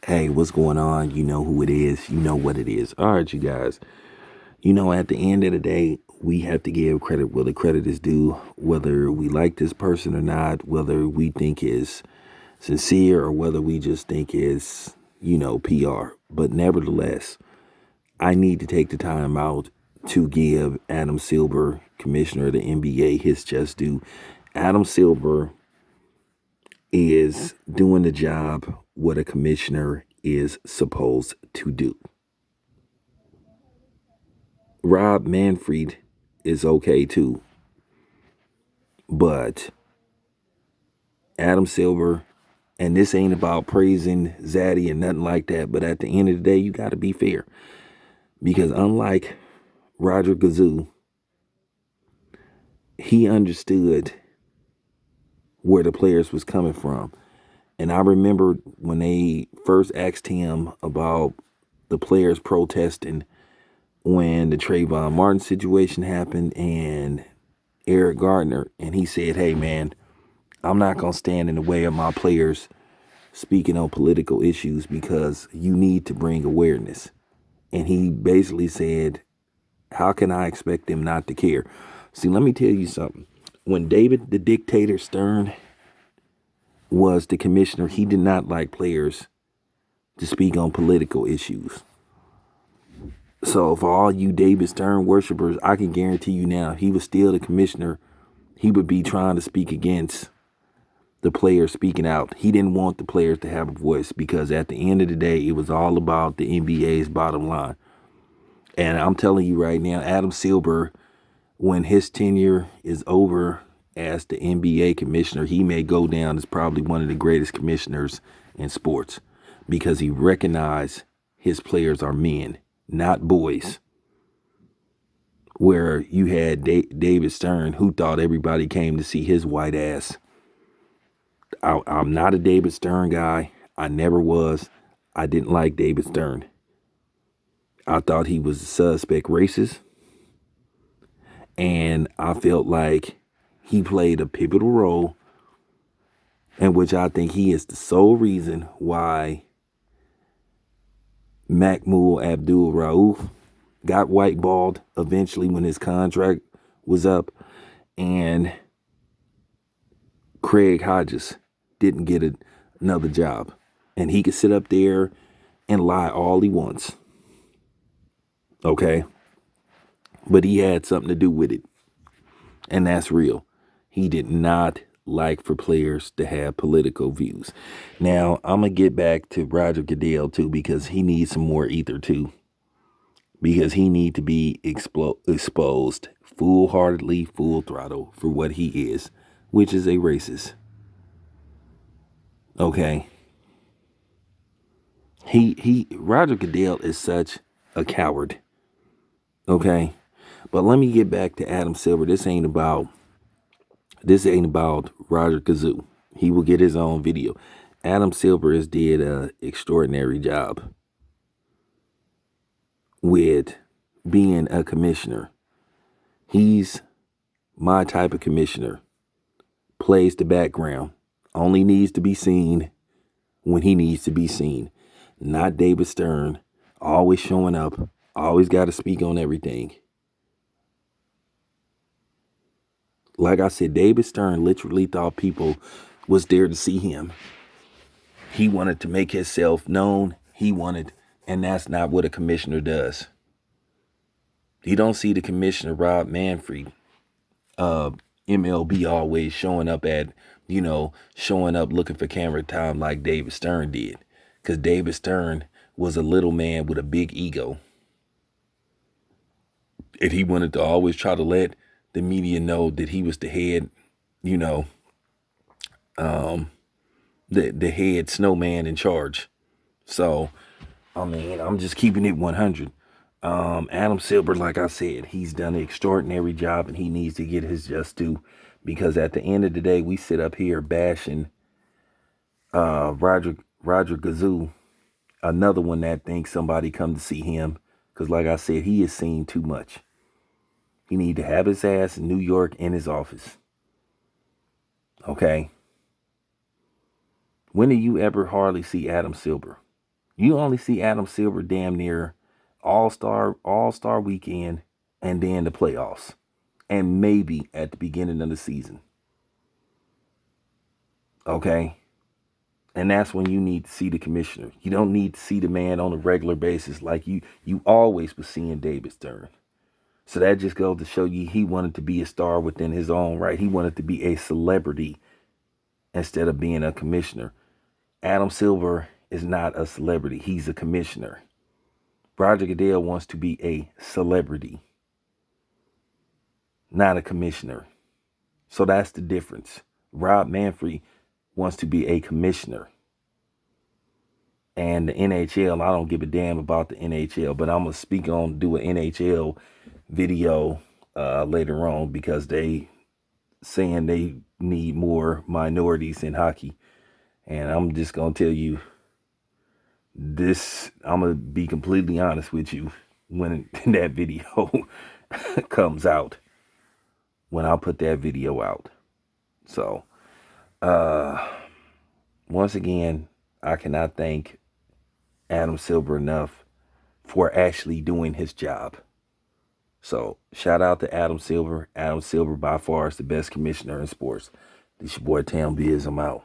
Hey, what's going on? You know who it is. You know what it is. All right, you guys. At the end of the day, we have to give credit where the credit is due, whether we like this person or not, whether we think is sincere or whether we just think is, PR. But nevertheless, I need to take the time out to give Adam Silver, commissioner of the NBA, his just due. Adam Silver is doing the job what a commissioner is supposed to do. Rob Manfred is okay too, but Adam Silver, and this ain't about praising Zaddy and nothing like that, but at the end of the day, you got to be fair. Because unlike Roger Gazoo, he understood where the players was coming from. And I remember when they first asked him about the players protesting when the Trayvon Martin situation happened and Eric Gardner, and he said, hey man, I'm not going to stand in the way of my players speaking on political issues because you need to bring awareness. And he basically said, how can I expect them not to care? See, let me tell you something. When David the Dictator Stern was the commissioner, he did not like players to speak on political issues. So for all you David Stern worshipers, I can guarantee you now, if he was still the commissioner, he would be trying to speak against the players speaking out. He didn't want the players to have a voice because at the end of the day, it was all about the NBA's bottom line. And I'm telling you right now, Adam Silver, when his tenure is over as the NBA commissioner, he may go down as probably one of the greatest commissioners in sports because he recognized his players are men, not boys. Where you had David Stern, who thought everybody came to see his white ass. I'm not a David Stern guy. I never was. I didn't like David Stern. I thought he was a suspect racist. And I felt like he played a pivotal role in which I think he is the sole reason why Mahmoud Abdul Rauf got whiteballed eventually when his contract was up. And Craig Hodges didn't get another job. And he could sit up there and lie all he wants. Okay? But he had something to do with it. And that's real. He did not like for players to have political views. Now, I'm going to get back to Roger Goodell, too, because he needs some more ether, too. Because he need to be exposed full-heartedly, full throttle for what he is, which is a racist. Okay? Roger Goodell is such a coward. Okay? But let me get back to Adam Silver. This ain't about Roger Kazoo. He will get his own video. Adam Silver has did an extraordinary job with being a commissioner. He's my type of commissioner. Plays the background. Only needs to be seen when he needs to be seen. Not David Stern. Always showing up. Always got to speak on everything. Like I said, David Stern literally thought people was there to see him. He wanted to make himself known. And that's not what a commissioner does. You don't see the commissioner, Rob Manfred, MLB always showing up looking for camera time like David Stern did. Because David Stern was a little man with a big ego. And he wanted to always try to let the media know that he was the head, the head snowman in charge. So, I'm just keeping it 100. Adam Silver, like I said, he's done an extraordinary job and he needs to get his just due because at the end of the day, we sit up here bashing Roger Gazoo, another one that thinks somebody come to see him because like I said, he has seen too much. He need to have his ass in New York in his office. Okay? When do you ever hardly see Adam Silver? You only see Adam Silver damn near All-Star weekend and then the playoffs. And maybe at the beginning of the season. Okay? And that's when you need to see the commissioner. You don't need to see the man on a regular basis like you always was seeing David Stern. So that just goes to show you he wanted to be a star within his own right. He wanted to be a celebrity instead of being a commissioner. Adam Silver is not a celebrity. He's a commissioner. Roger Goodell wants to be a celebrity, not a commissioner. So that's the difference. Rob Manfred wants to be a commissioner. And the NHL, I don't give a damn about the NHL, but I'm going to do an NHL video later on because they saying they need more minorities in hockey. And I'm just going to tell you this, I'm going to be completely honest with you when that video comes out, when I put that video out. So, once again, I cannot thank Adam Silver enough for actually doing his job. So shout out to Adam Silver. Adam Silver by far is the best commissioner in sports. This your boy Tam Biz. I'm out.